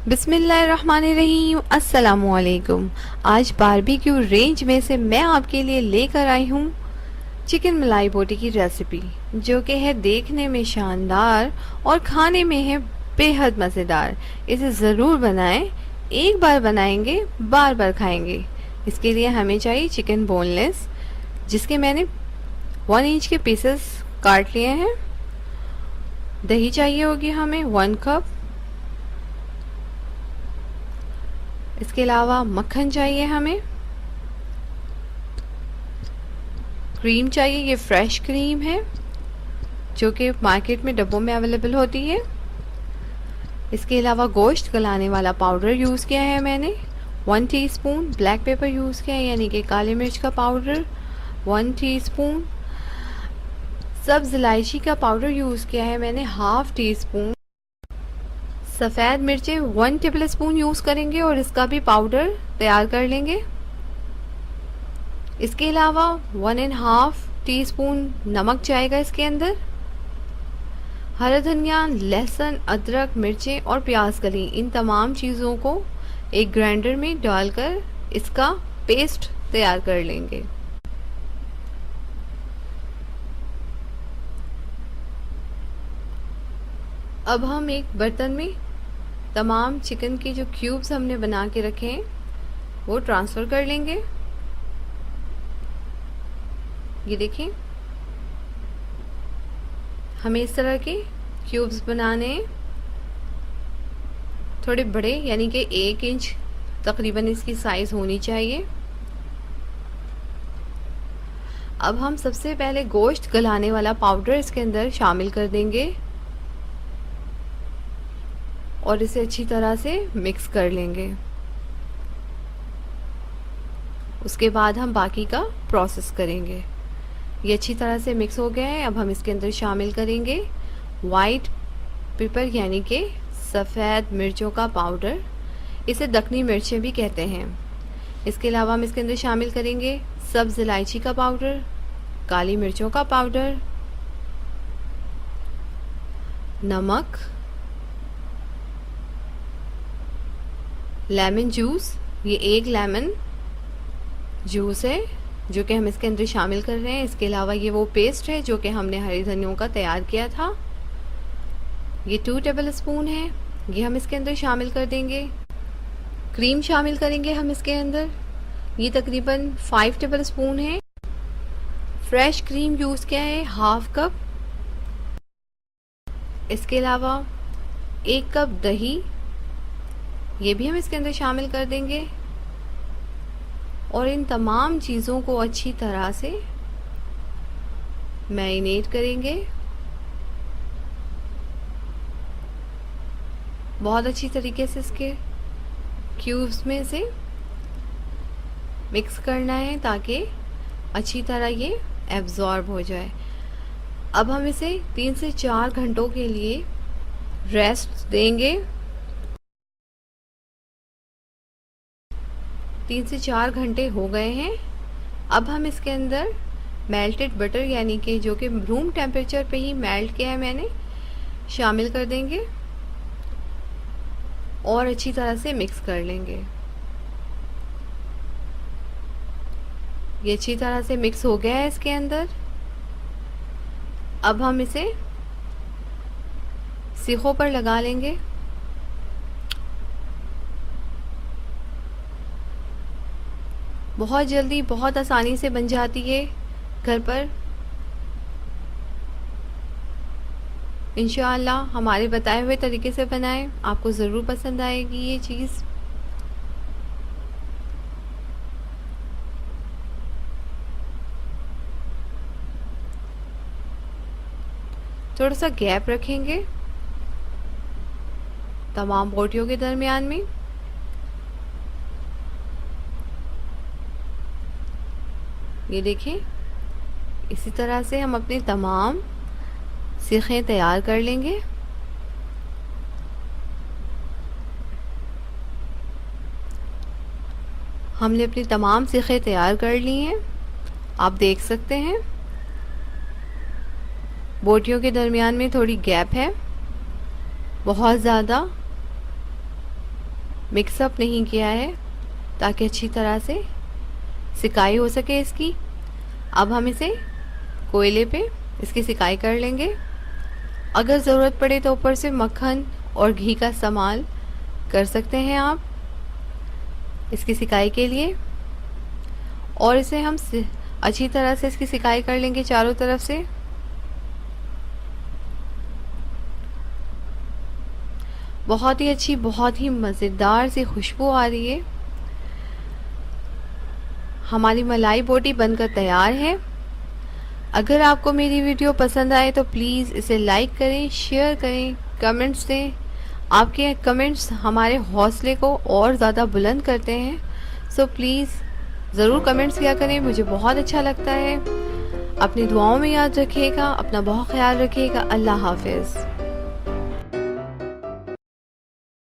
बिस्मिल्लाहिर्रहमानिर्रहीम। अस्सलामुअलैकुम। आज बारबेक्यू रेंज में से मैं आपके लिए लेकर आई हूँ चिकन मलाई बोटी की रेसिपी, जो कि है देखने में शानदार और खाने में है बेहद मज़ेदार। इसे ज़रूर बनाएं, एक बार बनाएंगे बार बार खाएंगे। इसके लिए हमें चाहिए चिकन बोनलेस, जिसके मैंने 1 इंच के पीसेस काट लिए हैं। दही चाहिए होगी हमें 1 कप। इसके अलावा मक्खन चाहिए हमें। क्रीम चाहिए, ये फ्रेश क्रीम है जो कि मार्केट में डब्बों में अवेलेबल होती है। इसके अलावा गोश्त गलाने वाला पाउडर यूज़ किया है मैंने 1 टीस्पून। ब्लैक पेपर यूज़ किया है, यानी कि काली मिर्च का पाउडर 1 टीस्पून। सब्ज़ इलायची का पाउडर यूज़ किया है मैंने 1/2 टीस्पून। सफ़ेद मिर्चें 1 टेबल स्पून यूज़ करेंगे और इसका भी पाउडर तैयार कर लेंगे। इसके अलावा 1.5 टीस्पून नमक जाएगा इसके अंदर। हरा धनिया, लहसुन, अदरक, मिर्चें और प्याज कली, इन तमाम चीज़ों को एक ग्राइंडर में डालकर इसका पेस्ट तैयार कर लेंगे। अब हम एक बर्तन में तमाम चिकन के जो क्यूब्स हमने बना के रखे हैं वो ट्रांसफ़र कर लेंगे। ये देखें, हमें इस तरह के क्यूब्स बनाने हैं, थोड़े बड़े, यानी कि 1 इंच तकरीबन इसकी साइज़ होनी चाहिए। अब हम सबसे पहले गोश्त गलाने वाला पाउडर इसके अंदर शामिल कर देंगे और इसे अच्छी तरह से मिक्स कर लेंगे। उसके बाद हम बाकी का प्रोसेस करेंगे। ये अच्छी तरह से मिक्स हो गया है। अब हम इसके अंदर शामिल करेंगे वाइट पेपर, यानी कि सफ़ेद मिर्चों का पाउडर। इसे दखनी मिर्चें भी कहते हैं। इसके अलावा हम इसके अंदर शामिल करेंगे सब्ज़ इलायची का पाउडर, काली मिर्चों का पाउडर, नमक, लेमन जूस, ये 1 लेमन जूस है जो कि हम इसके अंदर शामिल कर रहे हैं। इसके अलावा ये वो पेस्ट है जो कि हमने हरी धनियों का तैयार किया था, ये 2 टेबल स्पून है, ये हम इसके अंदर शामिल कर देंगे। क्रीम शामिल करेंगे हम इसके अंदर, ये तकरीबन 5 टेबल स्पून है। फ्रेश क्रीम यूज़ किया है 1/2 कप। इसके अलावा 1 कप दही, ये भी हम इसके अंदर शामिल कर देंगे और इन तमाम चीज़ों को अच्छी तरह से मैरिनेट करेंगे। बहुत अच्छी तरीके से इसके क्यूब्स में से मिक्स करना है ताकि अच्छी तरह ये एब्जॉर्ब हो जाए। अब हम इसे 3 से 4 घंटों के लिए रेस्ट देंगे। 3 से 4 घंटे हो गए हैं। अब हम इसके अंदर मेल्टेड बटर, यानी कि जो कि रूम टेम्परेचर पे ही मेल्ट किया है मैंने, शामिल कर देंगे और अच्छी तरह से मिक्स कर लेंगे। ये अच्छी तरह से मिक्स हो गया है इसके अंदर। अब हम इसे सीखों पर लगा लेंगे। बहुत जल्दी, बहुत आसानी से बन जाती है घर पर। इंशाअल्लाह हमारे बताए हुए तरीके से बनाएं, आपको ज़रूर पसंद आएगी ये चीज़। थोड़ा सा गैप रखेंगे तमाम बोटियों के दरमियान में। ये देखें, इसी तरह से हम अपने तमाम सीखें तैयार कर लेंगे। हमने अपनी तमाम सीखें तैयार कर ली हैं, आप देख सकते हैं। बोटियों के दरमियान में थोड़ी गैप है, बहुत ज़्यादा मिक्सअप नहीं किया है ताकि अच्छी तरह से सिकाई हो सके इसकी। अब हम इसे कोयले पे इसकी सिकाई कर लेंगे। अगर ज़रूरत पड़े तो ऊपर से मक्खन और घी का इस्तेमाल कर सकते हैं आप इसकी सिकाई के लिए। और इसे हम अच्छी तरह से इसकी सिकाई कर लेंगे चारों तरफ से। बहुत ही अच्छी, बहुत ही मज़ेदार सी खुशबू आ रही है। हमारी मलाई बोटी बनकर तैयार है। अगर आपको मेरी वीडियो पसंद आए तो प्लीज़ इसे लाइक करें, शेयर करें, कमेंट्स दें। आपके कमेंट्स हमारे हौसले को और ज़्यादा बुलंद करते हैं। सो प्लीज़ ज़रूर कमेंट्स किया करें, मुझे बहुत अच्छा लगता है। अपनी दुआओं में याद रखिएगा, अपना बहुत ख्याल रखिएगा। अल्लाह हाफिज़।